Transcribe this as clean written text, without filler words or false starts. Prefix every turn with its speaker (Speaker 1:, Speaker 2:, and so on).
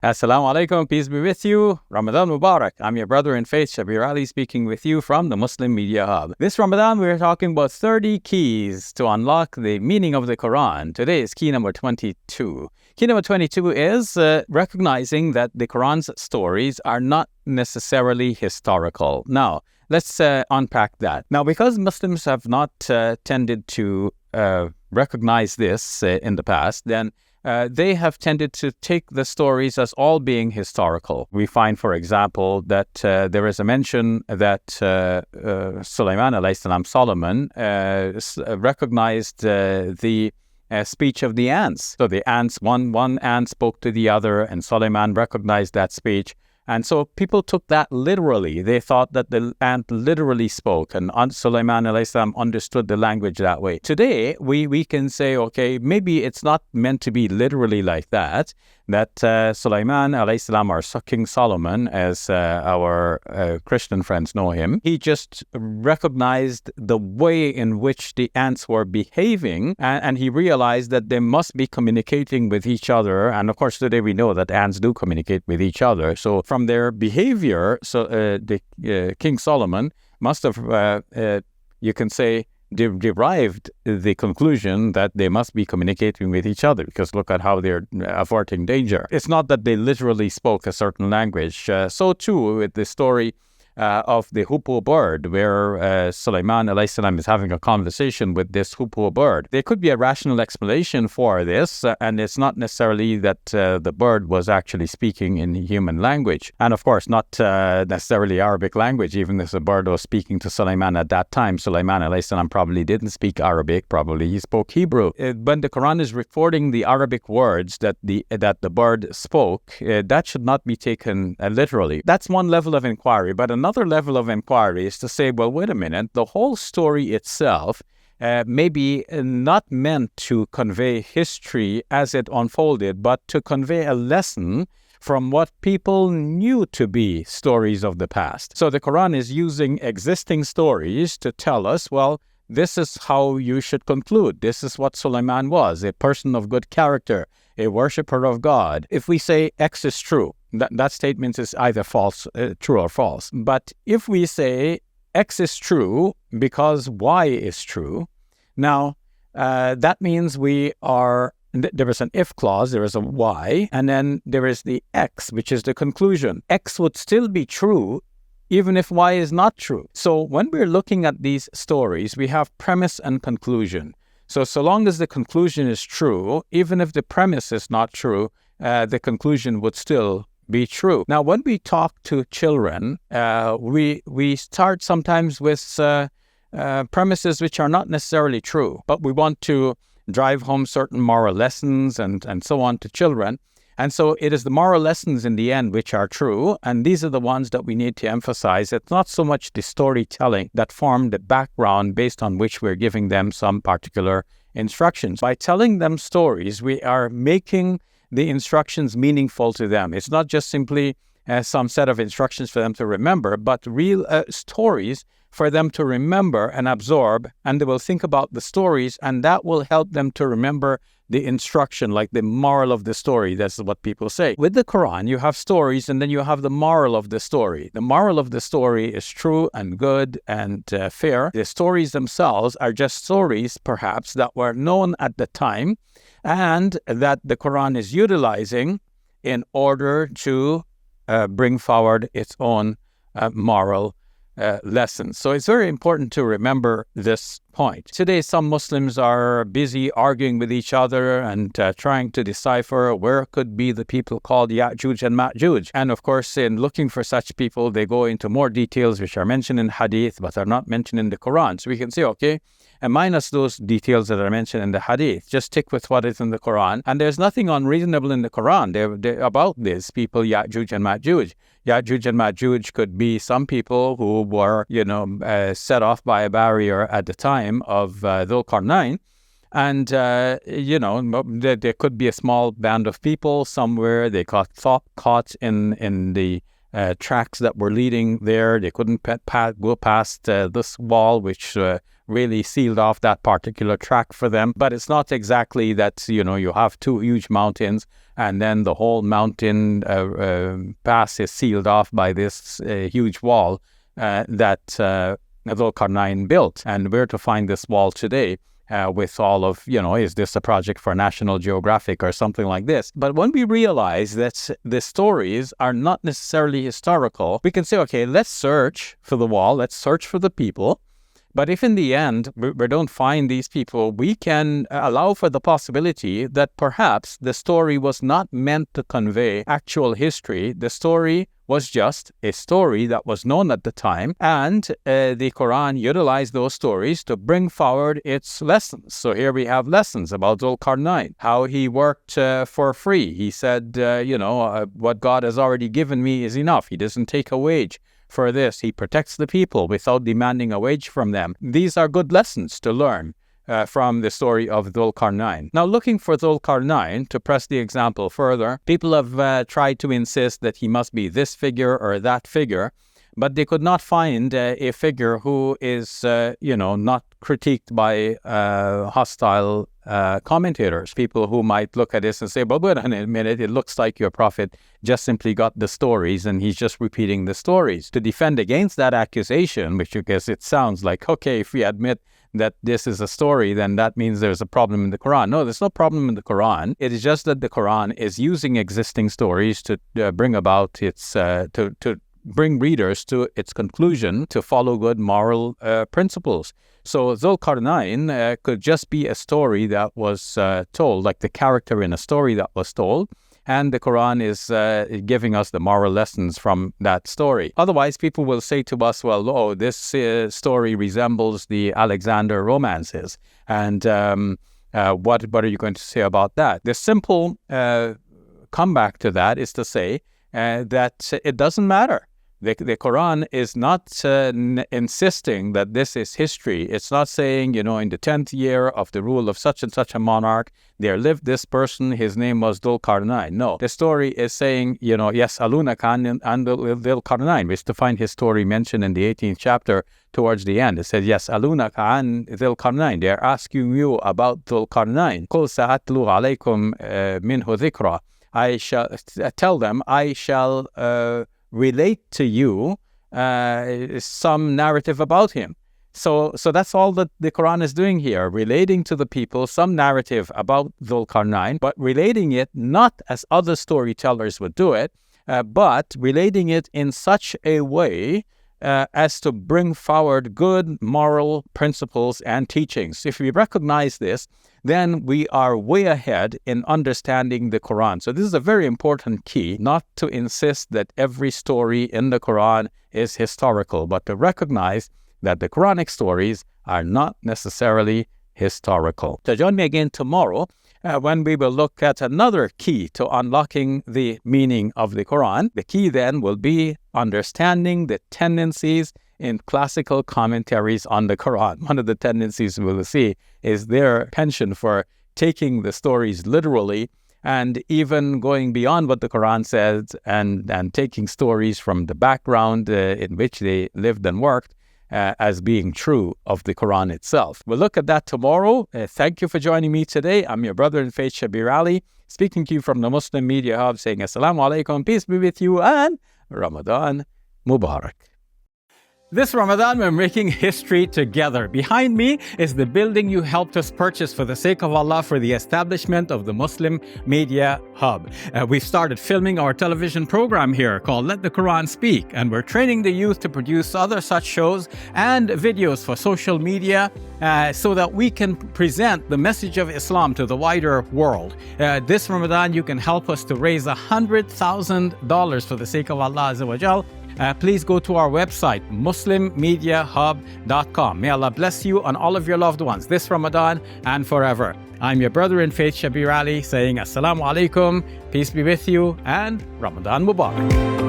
Speaker 1: Assalamu alaikum, peace be with you. Ramadan Mubarak. I'm your brother in faith, Shabir Ally, speaking with you from the Muslim Media Hub. This Ramadan, we're talking about 30 keys to unlock the meaning of the Quran. Today is key number 22. Key number 22 is recognizing that the Quran's stories are not necessarily historical. Now, let's unpack that. Now, because Muslims have not tended to recognize this in the past, then they have tended to take the stories as all being historical. We find, for example, that there is a mention that Sulaiman alayhi salam, Solomon, recognized the speech of the ants. So the ants, one ant spoke to the other, and Sulaiman recognized that speech. And so people took that literally. They thought that the ant literally spoke, and Sulaiman alayhi salam understood the language that way. Today, we can say, okay, maybe it's not meant to be literally like that, Sulaiman alayhi salam, or King Solomon, as our Christian friends know him, he just recognized the way in which the ants were behaving, and he realized that they must be communicating with each other. And of course, today we know that ants do communicate with each other. So from their behavior, King Solomon must have, you can say, derived the conclusion that they must be communicating with each other, because look at how they're averting danger. It's not that they literally spoke a certain language. So too with the story of the hoopoe bird, where Sulaiman alayhi salam is having a conversation with this hoopoe bird. There could be a rational explanation for this, and it's not necessarily that the bird was actually speaking in human language, and of course not necessarily Arabic language, even if the bird was speaking to Sulaiman at that time. Sulaiman alayhi salam probably didn't speak Arabic, probably he spoke Hebrew. When the Quran is recording the Arabic words that the bird spoke, that should not be taken literally. That's one level of inquiry, but another level of inquiry is to say, well, wait a minute, the whole story itself may be not meant to convey history as it unfolded, but to convey a lesson from what people knew to be stories of the past. So the Quran is using existing stories to tell us, well, this is how you should conclude. This is what Sulaiman was, a person of good character, a worshipper of God. If we say X is true, that statement is either false, true or false. But if we say X is true because Y is true, now that means there is an if clause, there is a Y, and then there is the X, which is the conclusion. X would still be true even if Y is not true. So when we're looking at these stories, we have premise and conclusion. So long as the conclusion is true, even if the premise is not true, the conclusion would still be true. Now, when we talk to children, we start sometimes with premises which are not necessarily true, but we want to drive home certain moral lessons and so on to children. And so it is the moral lessons in the end which are true, and these are the ones that we need to emphasize. It's not so much the storytelling that form the background based on which we're giving them some particular instructions. By telling them stories, we are making the instructions meaningful to them. It's not just simply some set of instructions for them to remember, but real stories for them to remember and absorb, and they will think about the stories, and that will help them to remember the instruction, like the moral of the story. That's what people say. With the Quran, you have stories, and then you have the moral of the story. The moral of the story is true and good and fair. The stories themselves are just stories, perhaps, that were known at the time, and that the Quran is utilizing in order to bring forward its own moral lessons. So it's very important to remember this point. Today, some Muslims are busy arguing with each other and trying to decipher where could be the people called Ya'juj and Ma'juj. And of course, in looking for such people, they go into more details which are mentioned in Hadith but are not mentioned in the Quran. So we can say, okay, and minus those details that are mentioned in the Hadith, just stick with what is in the Quran. And there's nothing unreasonable in the Quran about these people, Ya'juj and Ma'juj. Ya'juj and Ma'juj could be some people who were, set off by a barrier at the time of Dhul Qarnayn. And, there could be a small band of people somewhere. They got caught in the tracks that were leading there. They couldn't go past this wall, which really sealed off that particular track for them. But it's not exactly that, you have two huge mountains and then the whole mountain pass is sealed off by this huge wall that Dhul-Qarnayn built. And where to find this wall today? With all of, is this a project for National Geographic or something like this? But when we realize that the stories are not necessarily historical, we can say, okay, let's search for the wall, let's search for the people. But if in the end we don't find these people, we can allow for the possibility that perhaps the story was not meant to convey actual history. The story was just a story that was known at the time, and the Quran utilized those stories to bring forward its lessons. So here we have lessons about Dhul-Qarnayn, how he worked for free. He said, what God has already given me is enough. He doesn't take a wage for this. He protects the people without demanding a wage from them. These are good lessons to learn from the story of Dhul-Qarnayn. Now, looking for Dhul-Qarnayn, to press the example further, people have tried to insist that he must be this figure or that figure, but they could not find a figure who is, not critiqued by hostile commentators, people who might look at this and say, but wait a minute, it looks like your prophet just simply got the stories and he's just repeating the stories. To defend against that accusation, which I guess it sounds like, okay, if we admit that this is a story, then that means there's a problem in the Quran. No, there's no problem in the Quran. It is just that the Quran is using existing stories to bring about its, to bring readers to its conclusion, to follow good moral principles. So Dhul-Qarnayn could just be a story that was told, like the character in a story that was told, and the Quran is giving us the moral lessons from that story. Otherwise, people will say to us, well, this story resembles the Alexander romances, and what are you going to say about that? The simple comeback to that is to say that it doesn't matter. The Quran is not insisting that this is history. It's not saying, in the 10th year of the rule of such and such a monarch, there lived this person, his name was Dhul-Qarnayn. No, the story is saying, yes, Aluna and Dhul-Qarnayn. We used to find his story mentioned in the 18th chapter towards the end. It says, yes, Aluna and Dhul-Qarnayn. They're asking you about Dhul-Qarnayn. Qul sa'atlu alaykum minhu dhikra. I shall tell them, I shall relate to you some narrative about him. So that's all that the Quran is doing here, relating to the people some narrative about Dhul-Qarnayn, but relating it not as other storytellers would do it, but relating it in such a way as to bring forward good moral principles and teachings. If we recognize this, then we are way ahead in understanding the Quran. So this is a very important key, not to insist that every story in the Quran is historical, but to recognize that the Quranic stories are not necessarily historical. So join me again tomorrow when we will look at another key to unlocking the meaning of the Quran. The key then will be understanding the tendencies in classical commentaries on the Quran. One of the tendencies we will see is their penchant for taking the stories literally and even going beyond what the Quran says and taking stories from the background in which they lived and worked as being true of the Quran itself. We'll look at that tomorrow. Thank you for joining me today. I'm your brother in faith, Shabir Ally, speaking to you from the Muslim Media Hub, saying Assalamu alaikum, peace be with you, and Ramadan Mubarak. This Ramadan, we're making history together. Behind me is the building you helped us purchase for the sake of Allah for the establishment of the Muslim Media Hub. We've started filming our television program here called Let the Quran Speak, and we're training the youth to produce other such shows and videos for social media so that we can present the message of Islam to the wider world. This Ramadan, you can help us to raise $100,000 for the sake of Allah Azza wa Jal. Please go to our website, muslimmediahub.com. May Allah bless you and all of your loved ones this Ramadan and forever. I'm your brother in faith, Shabir Ally, saying Assalamu alaikum, peace be with you, and Ramadan Mubarak.